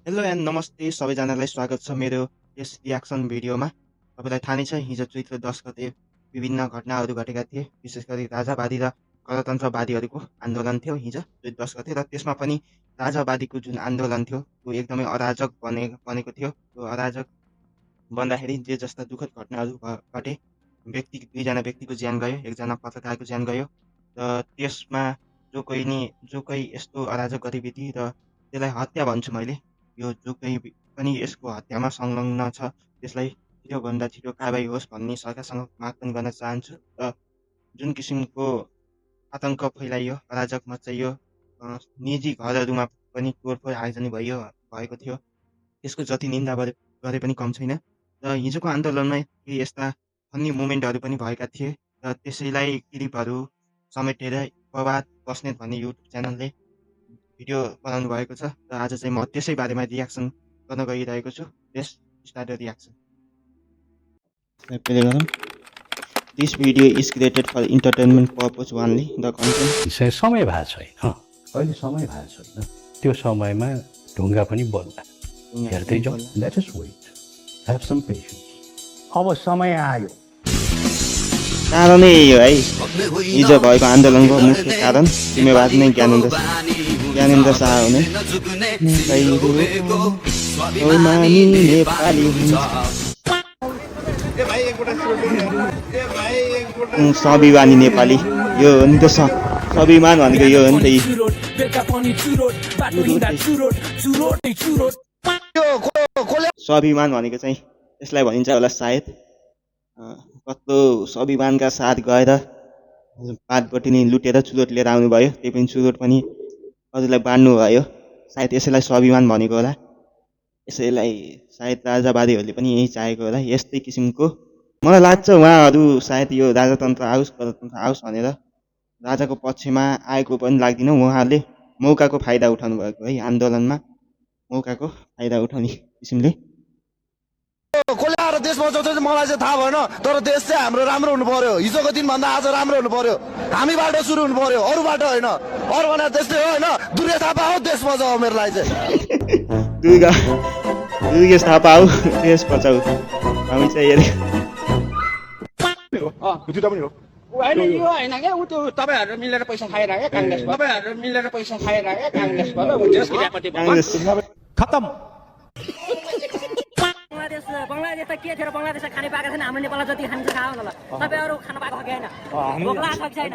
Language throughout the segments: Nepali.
हेलो एन्ड नमस्ते सबैजनालाई स्वागत छ मेरो यस रियाक्सन भिडियोमा। तपाईँलाई थाहा नै छ हिजो चैत्र 10 गते विभिन्न घटनाहरू घटेका थिए। विशेष गरी राजावादी र गणतन्त्रवादीहरूको आन्दोलन थियो हिजो चैत्र 10 गते, र त्यसमा पनि राजावादीको जुन आन्दोलन थियो त्यो एकदमै अराजक बनेको थियो। त्यो अराजक बन्दाखेरि जे जस्ता दुःखद घटनाहरू घटे, दुईजना व्यक्तिको ज्यान गयो, एकजना पत्रकारको ज्यान गयो, र त्यसमा जो कोही यस्तो अराजक गतिविधि र त्यसलाई हत्या भन्छु मैले, यो जो कोही पनि यसको हत्यामा संलग्न छ त्यसलाई छिटोभन्दा छिटो कारबाही होस् भन्ने सरकारसँग माग पनि गर्न चाहन्छु। र जुन किसिमको आतङ्क फैलाइयो, अराजक मचाइयो, निजी घरहरूमा पनि तोडफोड आयोजना भएको थियो, त्यसको जति निन्दा गरे पनि कम छैन। र हिजोको आन्दोलनमा केही यस्ता फन्नी मोमेन्टहरू पनि भएका थिए, र त्यसैलाई क्लिपहरू समेटेर प्रभात बस्नेत भन्ने युट्युब च्यानलले भिडियो बनाउनु भएको छ, र आज चाहिँ म त्यसै बारेमा रियाक्सन गर्न गइरहेको छु। Let's start the reaction. Play गरौँ। This video is created for entertainment purpose only. The content समय भएको छैन, अहिले समय भएको छैन। त्यो समयमा ढुङ्गा पनि बोल्ला, हेर्दै जाउँ। Let us wait, have some patience. अब समय आयो। कारणै यही हो है, हिजो भएको आन्दोलनको मुख्य कारण जिम्मेवार नै ज्ञानेन्द्र शाह हुने। स्वाभिमानी नेपाली, यो हो नि त स्वाभिमान भनेको, यो हो नि त। स्वाभिमान भनेको चाहिँ यसलाई भनिन्छ होला सायद। कत्रो स्वाभिमानका साथ गएर पातपट्टि नै लुटेर चुरोट लिएर आउनुभयो, त्यही पनि चुरोट पनि अरूलाई बाँड्नु भयो। सायद यसैलाई स्वाभिमान भनेको होला। यसैलाई सायद राजावादीहरूले पनि यही चाहेको होला, यस्तै किसिमको। मलाई लाग्छ उहाँहरू सायद यो राजतन्त्र आओस् गणतन्त्र आओस् भनेर राजाको पक्षमा आएको पनि लाग्दैन। उहाँहरूले मौकाको फाइदा उठाउनु भएको है, आन्दोलनमा मौकाको फाइदा उठाउने किसिमले। कसले आएर देश बचाउँछ मलाई चाहिँ थाहा भएन, तर देश चाहिँ हाम्रो राम्रो हुनु पर्यो। हिजोको दिनभन्दा आज राम्रो हुनु पर्यो। हामीबाट सुरु हुनु पर्यो, अरूबाट होइन। अरू भने त्यस्तै हो होइन, दुर्गे थापा हो देश बचाऊ मेरो लागि चाहिँ। दुर्गे थापा हो देश बचाऊ, हामी चाहिँ होइन यो होइन क्या, ऊ त्यो तपाईँहरू मिलेर पैसा खाइरह्यो काङ्ग्रेस खतम। बङ्गलादेश त के थियो, बङ्गलादेश खाने पाएको थिएन। हाम्रो नेपाललाई जति खान्छ खायो होला, तपाईँहरू खानु पाएको कि होइन? भोक लागेको छैन,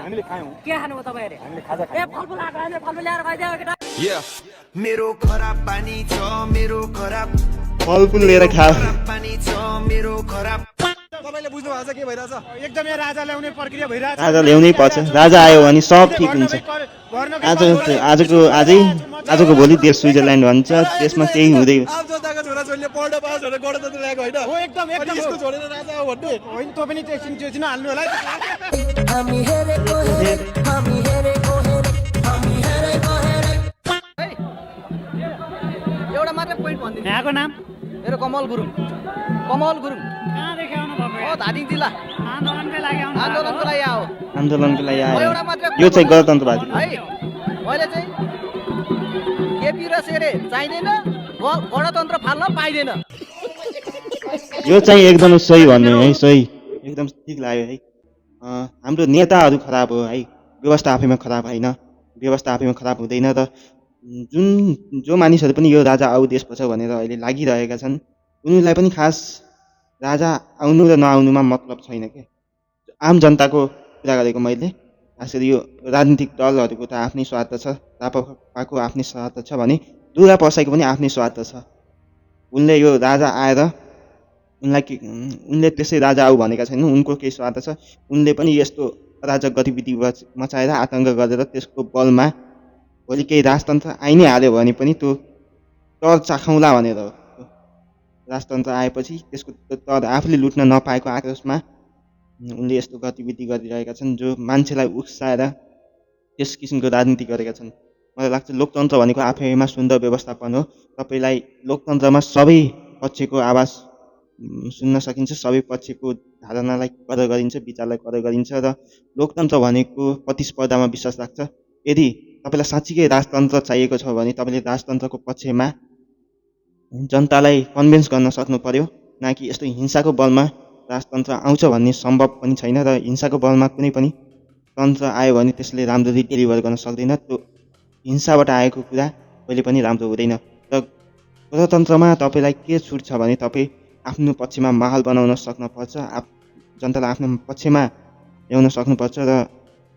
के खानु हो तपाईँहरूले? ए फलफुल आएको होइन, फलफुल ल्याएर खाइदियो केटा। मेरो खराब बानी छ, मेरो खराब फलफुल लिएर खाऊ। बानी छ, मेरो खराब। तपाईँले बुझ्नु भएको छ के भइरहेछ? एकदमै राजा ल्याउने प्रक्रिया भइरहेछ। राजा ल्याउनै पर्छ। राजा आयो भने सब ठिक हुन्छ। आजको भोलि देश स्विजरल्यान्ड भन्छ, त्यसमा केही हुँदै आम जनताको छोराछोरीले पढ्न पाओस् भनेर गणतन्त्र ल्याएको होइन। हो एकदम यसको छोडेर राजा हो भन्ने होइन। तँ पनि एकछिन हाल्नु होला। एउटा मात्रै पोइन्ट भनिदिनु। यहाँको नाम? मेरो कमल गुरुङ। कमल गुरुङ कहाँदेखि आउनु भएको? हो धादिङ जिल्ला। आन्दोलनकै लागि आउनु? आन्दोलनको लागि आयो आन्दोलनको लागि आयो। एउटा मात्रै यो चाहिँ गणतन्त्रवादी है। मैले चाहिँ केपी र सेरे चाहिँदैन, गणतन्त्र फाल्न पाइँदैन। यो चाहिँ एकदमै सही भन्ने है, सही एकदम ठिक लाग्यो है। हाम्रो नेताहरू खराब हो है, व्यवस्था आफैमा खराब होइन, व्यवस्था आफैमा खराब हुँदैन। र जो मानिसहरू पनि यो राजा आऊ देश बचाऊ भनेर अहिले लागिरहेका छन्, उनीहरूलाई पनि खास राजा आउनु र नआउनुमा मतलब छैन क्या। आम जनताको कुरा गरेको मैले। खास गरी यो राजनीतिक दलहरूको त आफ्नै स्वार्थ छ, रापाको आफ्नै स्वार्थ छ भने दुर्गा प्रसाईको पनि आफ्नै स्वार्थ छ। उनले यो राजा आएर उनले त्यसै राजा आऊ भनेका छैनन्, उनको केही स्वार्थ छ। उनले पनि यस्तो अराजक गतिविधि मचाएर आतङ्क गरेर त्यसको बलमा भोलि केही राजतन्त्र आइ नै हाल्यो भने पनि त्यो तर चाखौँला भनेर हो। राजतन्त्र आएपछि त्यसको तर आफूले लुट्न नपाएको आक्रोशमा उनले यस्तो गतिविधि गरिरहेका छन्, जो मान्छेलाई उक्साएर त्यस किसिमको राजनीति गरेका छन्। मलाई लाग्छ लोकतन्त्र भनेको आफैमा सुन्दर व्यवस्थापन हो। तपाईँलाई लोकतन्त्रमा सबै पक्षको आवाज सुन्न सकिन्छ, सबै पक्षको धारणालाई कदर गरिन्छ, विचारलाई कदर गरिन्छ, र लोकतन्त्र भनेको प्रतिस्पर्धामा विश्वास राख्छ। यदि तपाईँलाई साँच्चीकै राजतन्त्र चाहिएको छ भने तपाईँले राजतन्त्रको पक्षमा जनतालाई कन्भिन्स गर्न सक्नु पर्यो, न कि यस्तो हिंसाको बलमा राजतन्त्र आउँछ भन्ने सम्भव पनि छैन। र हिंसाको बलमा कुनै पनि तन्त्र आयो भने त्यसले राम्ररी डेलिभर गर्न सक्दैन। त्यो हिंसाबाट आएको कुरा कहिले पनि राम्रो हुँदैन। र गणतन्त्रमा तपाईँलाई के छुट छ भने तपाईँ आफ्नो पक्षमा माहौल बनाउन सक्नुपर्छ, जनतालाई आफ्नो पक्षमा ल्याउन सक्नुपर्छ र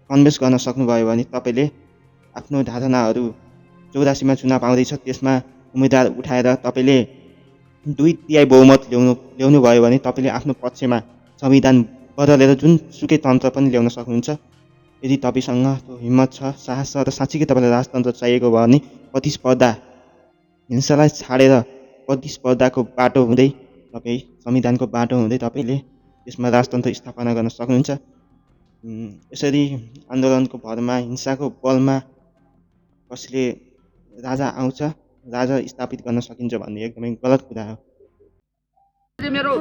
कन्भिन्स गर्न सक्नुभयो भने तपाईँले आफ्नो धारणाहरू 84मा चुनाव आउँदैछ त्यसमा उम्मेदवार उठाएर तपाईँले 2/3 बहुमत ल्याउनु भयो भने तपाईँले आफ्नो पक्षमा संविधान बदलेर जुनसुकै तन्त्र पनि ल्याउन सक्नुहुन्छ। यदि तपाईँसँग त्यो हिम्मत छ, साहस छ र साँच्चीकै तपाईँलाई राजतन्त्र चाहिएको भयो भने प्रतिस्पर्धा, हिंसालाई छाडेर प्रतिस्पर्धाको बाटो हुँदै तपाईँ संविधानको बाटो हुँदै तपाईँले त्यसमा राजतन्त्र स्थापना गर्न सक्नुहुन्छ। यसरी आन्दोलनको भरमा हिंसाको बलमा कसले राजा आउँछ, राजा स्थापित गर्न सकिन्छ भन्ने एकदमै गलत कुरा हो। मेरो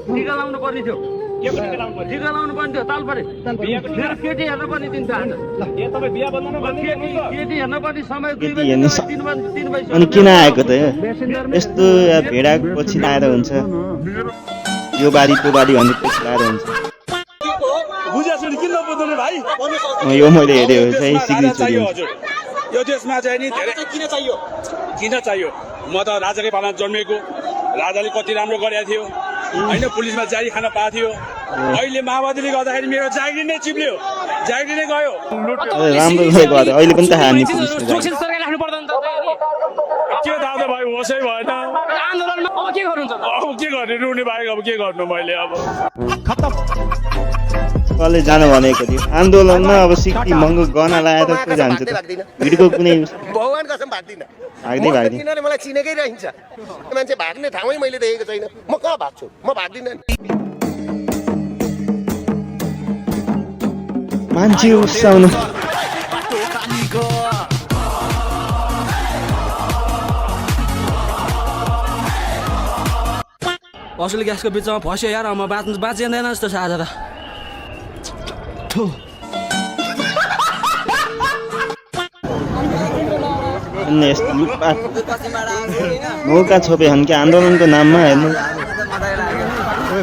टिका लाउनु पर्ने थियो, टिका लाउनु पर्ने थियो, ताल परे मेरो केटी हेर्न पर्ने दिन थियो। केटी हेर्न पर्ने समय अनि किन आएको त यस्तो भेडा पछि आएर हुन्छ, यो बारी त्यो बारी भन्ने पछि आएर हुन्छ। यो मैले हेरेँ चाहिँ सिग्री चोरी हुन्छ। यो देशमा चाहिँ नि धेरै किन चाहियो? म त राजाकै पालामा जन्मेको, राजाले कति राम्रो गरेको थियो होइन, पुलिसमा जागिर खान पाएको थियो। अहिले माओवादीले गर्दाखेरि मेरो जागिर नै चिप्ल्यो, जागिर नै गयो। राम्रो गयो, अहिले पनि त हानि पुलिसले के थाहा त भाइ, होसै भएन। आन्दोलनमा अब के गर्नुहुन्छ? अब के गर्ने, रुने बाहेक अब के गर्नु मैले। अब कसले जानु भनेको थियो आन्दोलनमा? अब सिक्की महँगो गहना लगाएर को जान्छ त? भिडको कुनै भगवान कसम भाग्दिनँ, भाग्दै किनभने मलाई चिनेकै रहन्छ। मान्छे भाग्ने ठाउँै मैले देखेको छैन। म कहाँ भाग्छु? म भाग्दिनँ। मान्छे उसाउनु असली ग्यासको बिचमा फस्यो यार, म बाँचिँदैन जस्तो छ आज त। यस्तो लुटपाट मौका छोपे हन् कि आन्दोलनको नाममा हेर्नु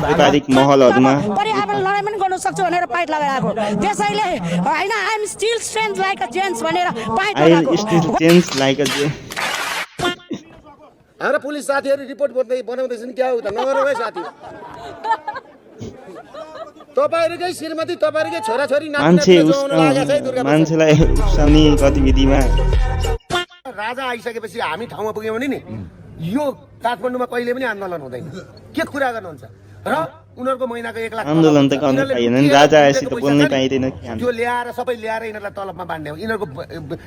व्यापारिक महलहरूमा पर्यावरण लडाइँ पनि गर्न सक्छु भनेर पाइट लगाएको त्यसैले होइन I am still strength like a gents भनेर पाइट लगाएको। हाम्रा पुलिस साथीहरू रिपोर्ट बनाउँदैछन्, क्या हो त? नगरौँ है साथी। तपाईँहरूकै श्रीमती, तपाईँहरूकै छोराछोरी मान्छेलाई उक्साउने गतिविधिमा राजा आइसकेपछि हामी ठाउँमा पुग्यौँ भने नि यो काठमाडौँमा कहिले पनि आन्दोलन हुँदैन। के कुरा गर्नुहुन्छ? र उनीहरूको महिनाको 1 लाख आन्दोलन त गर्नु पाइएन नि, राजा आएपछि त बोल्नै पाइँदैन। त्यो ल्याएर सबै ल्याएर यिनीहरूलाई तलबमा बाँड्ने हो, यिनीहरूको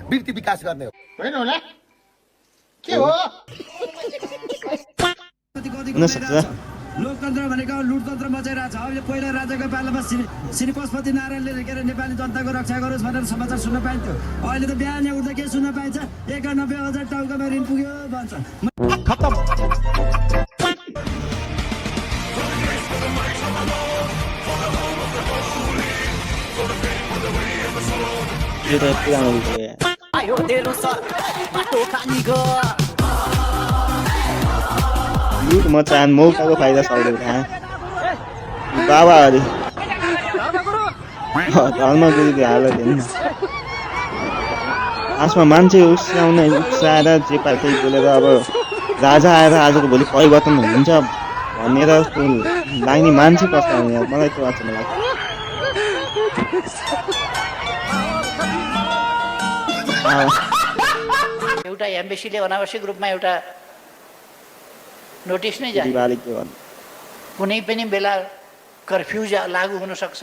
वृत्ति विकास गर्ने हो, होइन होला? के हो हुन सक्छ? लोकतन्त्र भनेको लुटतन्त्र मचाइरहेको छ। अहिले पहिला राजाको पालामा श्री पशुपति नारायणले लेखेर नेपाली जनताको रक्षा गरोस् भनेर समाचार सुन्न पाइन्थ्यो। अहिले त बिहान उठ्दा के सुन्न पाइन्छ? 91,000 टाउकामा ऋण पुग्यो भन्छ। यो त पुरानो विषय। लुट मचान मौकाको फाइदा सक्दैन बाबाहरू। धर्मगुरुको हालत हेर्नु, खासमा मान्छे उक्साएर जे पाए त्यही बोलेर अब राजा आएर आजको भोलि परिवर्तन हुन्छ भनेर लाग्ने मान्छे कस्तो हुने? मलाई त्यो अचम्म लाग्छ। एउटा एम्बेसीले अनावश्यक रूपमा एउटा नोटिस नै जारी, कुनै पनि बेला कर्फ्यू लागू हुन सक्छ,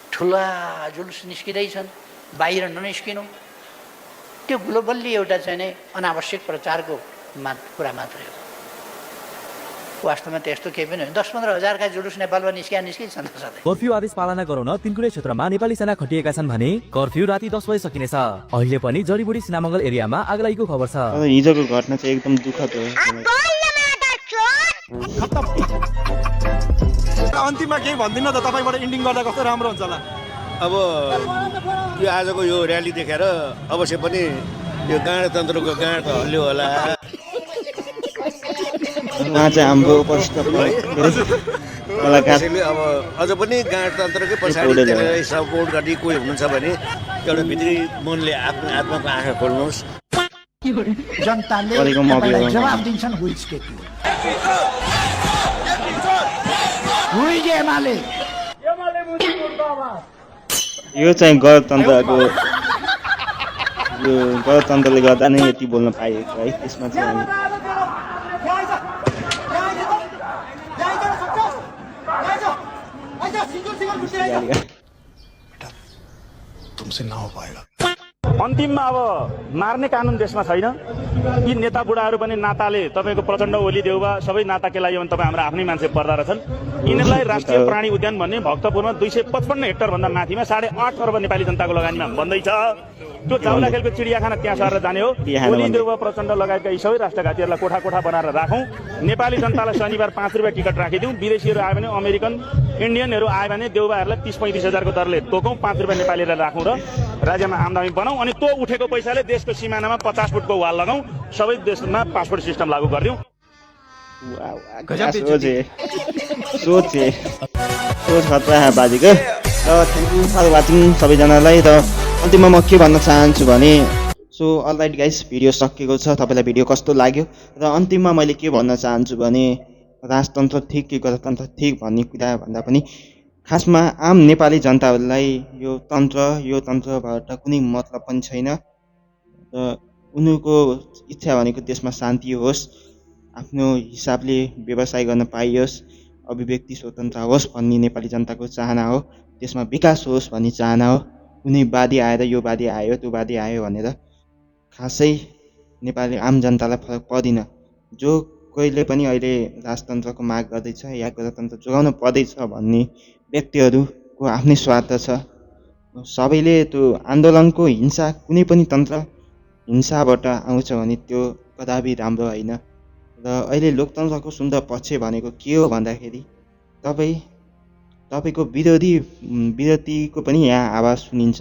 ठुला जुलुस निस्किँदैछन्, बाहिर ननिस्किनु, त्यो ग्लोबल्ली एउटा चाहिँ नै अनावश्यक प्रचारको कुरा मात्रै हो। वास्तवमा त्यस्तो केही पनि होइन। 10-15 हजारका जुलुस नेपालमा निस्किन्छन् त सधैँ। कर्फ्यू आदेश पालना गराउन तिनकुनै क्षेत्रमा नेपाली सेना खटिएका छन् भने कर्फ्यू राति 10 बजे सकिनेछ। अहिले पनि जडीबुडी सिनामङ्गल एरियामा आगलागीको खबर छ। हिजोको घटना चाहिँ एकदम दुःखद हो। अन्तिममा केही भन्दिनँ त, तपाईँबाट इन्डिङ गर्दा कस्तो राम्रो हुन्छ होला। अब यो आजको यो र्याली देखेर अवश्य पनि यो गणतन्त्रको गाँड त हल्लियो होला। उहाँ चाहिँ हाम्रो उपस्थित कलाकार त्यसैले अब अझ पनि गणतन्त्रकै पछाडि त्यसलाई सपोर्ट गर्ने कोही हुनुहुन्छ भने एउटा भित्री मनले आफ्नो आत्माको आँखा खोल्नुहोस्। जनताले गरेको म अभिभावक जवाब दिन्छन् हुइज के हुइज एमाले यो चाहिँ गणतन्त्रको यो गणतन्त्रले गर्दा नै यति बोल्न पाइएको है। त्यसमा चाहिँ हामी अन्तिममा अब मार्ने कानुन देशमा छैन। यी नेता बुढाहरू पनि नाताले तपाईँको प्रचण्ड ओली देउबा सबै नाता केलायो भने तपाईँ हाम्रो आफ्नै मान्छे पर्दा रहेछन्। यिनीहरूलाई राष्ट्रिय प्राणी उद्यान भन्ने भक्तपुरमा 255 हेक्टरभन्दा माथिमा 8.5 अर्ब नेपाली जनताको लगानीमा भन्दैछ। त्यो जाउला खेलको चिडियाखाना त्यहाँ सरेर जाने हो। ओली देउबा प्रचण्ड लगायतका यी सबै राष्ट्रघातीहरूलाई कोठा कोठा बनाएर राखौँ। नेपाली जनतालाई शनिबार 5 रुपियाँ टिकट राखिदिउँ। विदेशीहरू आयो भने अमेरिकन इन्डियनहरू आयो भने देउबाहरूलाई 30-35 हजारको दरले तोकौँ। 5 रुपियाँ नेपालीलाई राखौँ र राज्यमा आमदामी बनाऊ। अनि त्यो उठेको पैसाले देशको सिमानामा 50 फुटको वाल लगाऊ। सबै देशमा पासपोर्ट सिस्टम लागू गरिदिउँ। सोच खतरा बाजीको। थ्याङ्क यू फर वाचिङ सबैजनालाई। र अन्तिममा म के भन्न चाहन्छु भने अलराइट गाइस, भिडियो सकिएको छ। तपाईँलाई भिडियो कस्तो लाग्यो? र अन्तिममा मैले के भन्न चाहन्छु भने राजतन्त्र ठिक कि गणतन्त्र ठिक भन्ने कुरा भन्दा पनि खासमा आम नेपाली जनताहरूलाई यो तन्त्रबाट कुनै मतलब पनि छैन। र उनीहरूको इच्छा भनेको देशमा शान्ति होस्, आफ्नो हिसाबले व्यवसाय गर्न पाइयोस्, अभिव्यक्ति स्वतन्त्र होस् भन्ने नेपाली जनताको चाहना हो। देशमा विकास होस् भन्ने चाहना हो। कुनै वादी आएर यो वादी आयो त्यो वादी आयो भनेर खासै नेपाली आम जनतालाई फरक पर्दैन। जो कोहीले पनि अहिले राजतन्त्रको माग गर्दैछ या गणतन्त्र जोगाउन पर्दैछ भन्ने व्यक्तिहरूको आफ्नै स्वार्थ छ। सबैले त्यो आन्दोलनको हिंसा कुनै पनि तन्त्र हिंसाबाट आउँछ भने त्यो कदापि राम्रो होइन। र अहिले लोकतन्त्रको सुन्दर पक्ष भनेको के हो भन्दाखेरि तपाईँको विरोधीको पनि यहाँ आवाज सुनिन्छ।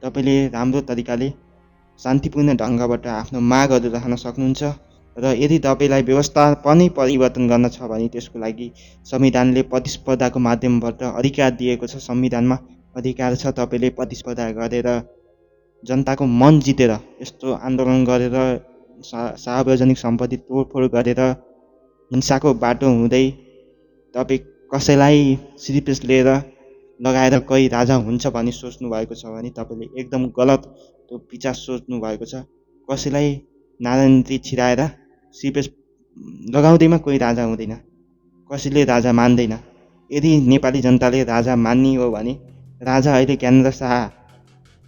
तपाईँले राम्रो तरिकाले शान्तिपूर्ण ढङ्गबाट आफ्नो मागहरू राख्न सक्नुहुन्छ। र यदि तपाईँलाई व्यवस्थापनै परिवर्तन गर्न छ भने त्यसको लागि संविधानले प्रतिस्पर्धाको माध्यमबाट अधिकार दिएको छ। संविधानमा अधिकार छ तपाईँले प्रतिस्पर्धा गरेर जनताको मन जितेर यस्तो आन्दोलन गरेर सार्वजनिक सम्पत्ति तोडफोड गरेर हिंसाको बाटो हुँदै तपाईँ कसैलाई सिरिपेस लिएर लगाएर कोही राजा हुन्छ भन्ने सोच्नु भएको छ भने तपाईँले एकदम गलत त्यो विचार सोच्नु भएको छ। कसैलाई नारायणी छिराएर सिपेस लगाउँदैमा कोही राजा हुँदैन, कसैले राजा मान्दैन। यदि नेपाली जनताले राजा मान्ने हो भने राजा अहिले ज्ञानेन्द्र शाह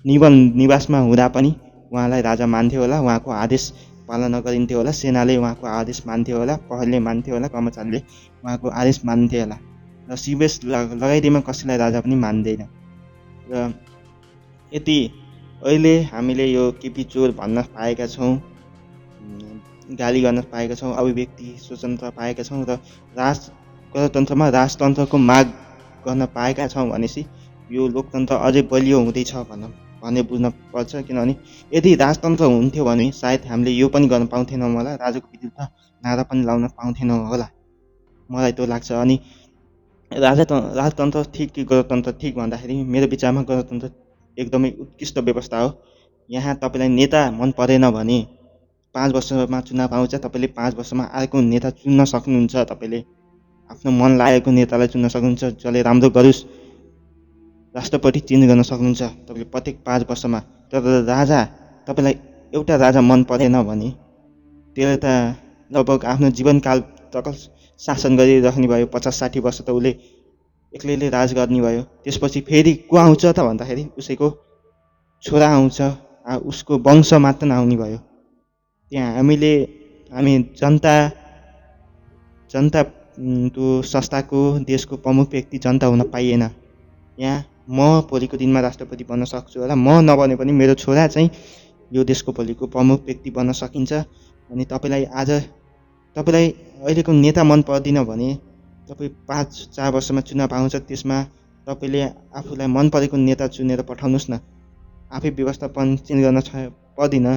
निवासमा हुँदा पनि उहाँलाई राजा मान्थ्यो होला, उहाँको आदेश पालना गरिन्थ्यो होला, सेनाले उहाँको आदेश मान्थ्यो होला, प्रहरीले मान्थ्यो होला, कर्मचारीले उहाँको आदेश मान्थ्यो होला। र सिपेस लगाइदिएमा कसैलाई राजा पनि मान्दैन। र यति अहिले हामीले यो केपी चोर भन्न पाएका छौँ, गाली गर्न पाएका छौँ, अभिव्यक्ति स्वतन्त्र पाएका छौँ र गणतन्त्रमा राजतन्त्रको माग गर्न पाएका छौँ भनेपछि यो लोकतन्त्र अझै बलियो हुँदैछ भन्ने बुझ्न पर्छ। किनभने यदि राजतन्त्र हुन्थ्यो भने सायद हामीले यो पनि गर्न पाउँथेनौँ होला, राजाको विरुद्ध नारा पनि लाउन पाउँथेनौँ होला, मलाई त्यो लाग्छ। अनि राजतन्त्र ठिक कि गणतन्त्र ठिक भन्दाखेरि मेरो विचारमा गणतन्त्र एकदमै उत्कृष्ट व्यवस्था हो। यहाँ तपाईँलाई नेता मन परेन भने 5 वर्षमा चुनाव आउँछ, तपाईँले 5 वर्षमा अर्को नेता चुन्न सक्नुहुन्छ। तपाईँले आफ्नो मन लागेको नेतालाई चुन्न सक्नुहुन्छ, जसले राम्रो गरोस्। राष्ट्रपति चेन्ज गर्न सक्नुहुन्छ तपाईँले प्रत्येक 5 वर्षमा। तर राजा तपाईँलाई एउटा राजा मन परेन भने त्यसले त लगभग आफ्नो जीवनकाल तक शासन गरिराख्ने भयो। 50-60 वर्ष त उसले एक्लैले राज गर्ने भयो। त्यसपछि फेरि को आउँछ त भन्दाखेरि उसैको छोरा आउँछ, उसको वंश मात्र नआउने भयो। त्यहाँ हामी जनता त्यो संस्थाको देशको प्रमुख व्यक्ति जनता हुन पाइएन। यहाँ म भोलिको दिनमा राष्ट्रपति बन्न सक्छु होला, म नबने पनि मेरो छोरा चाहिँ यो देशको भोलिको प्रमुख व्यक्ति बन्न सकिन्छ। अनि तपाईँलाई अहिलेको नेता मन पर्दैन भने तपाईँ 5-4 वर्षमा चुनाव आउँछ, त्यसमा तपाईँले आफूलाई मन परेको नेता चुनेर पठाउनुहोस् न। आफै व्यवस्थापन चेन्ज गर्न पर्दैन।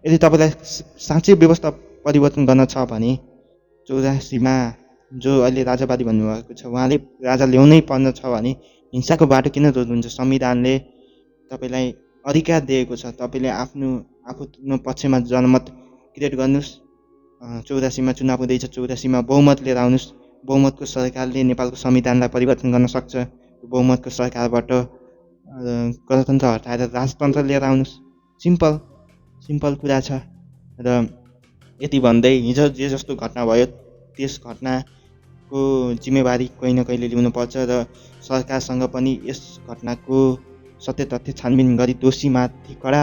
यदि तपाईँलाई साँच्चै व्यवस्था परिवर्तन गर्न छ भने 84मा जो अहिले राजावादी भन्नुभएको छ उहाँले राजा ल्याउनै पर्ने छ भने हिंसाको बाटो किन रोज्नुहुन्छ? संविधानले तपाईँलाई अधिकार दिएको छ, तपाईँले आफ्नो पक्षमा जनमत क्रिएट गर्नुहोस्। 84मा चुनाव हुँदैछ, 84मा बहुमत लिएर आउनुहोस्। बहुमतको सरकारले नेपालको संविधानलाई परिवर्तन गर्न सक्छ। बहुमतको सरकारबाट गणतन्त्र हटाएर राजतन्त्र लिएर आउनुहोस्। सिम्पल कुरा छ। र यति भन्दै हिजो जे जस्तो घटना भयो त्यस घटनाको जिम्मेवारी कहीँ न कहिले लिनुपर्छ र सरकारसँग पनि यस घटनाको सत्य तथ्य छानबिन गरी दोषीमाथि कडा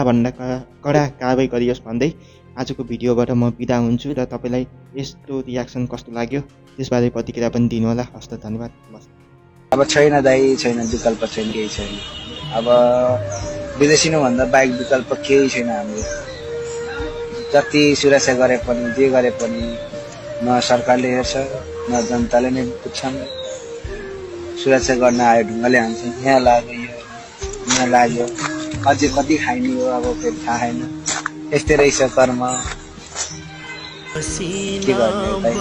कारवाही गरियोस् भन्दै आजको भिडियोबाट म बिदा हुन्छु र तपाईँलाई यस्तो रियाक्सन कस्तो लाग्यो त्यसबारे प्रतिक्रिया पनि दिनुहोला। हस्त धन्यवाद। अब छैन दाइ, छैन विकल्प छैन, केही छैन। अब विदेशिनुभन्दा बाहेक विकल्प केही छैन हाम्रो। जति सुरक्षा गरे पनि जे गरे पनि न सरकारले हेर्छ न जनताले नै बुझ्छन्। सुरक्षा गर्न आयो ढुङ्गाले हान्छन्। यहाँ लाग्यो अझै कति खाइने हो अब फेरि थाहा छैन। यस्तै रहेछ कर्म, के गर्ने।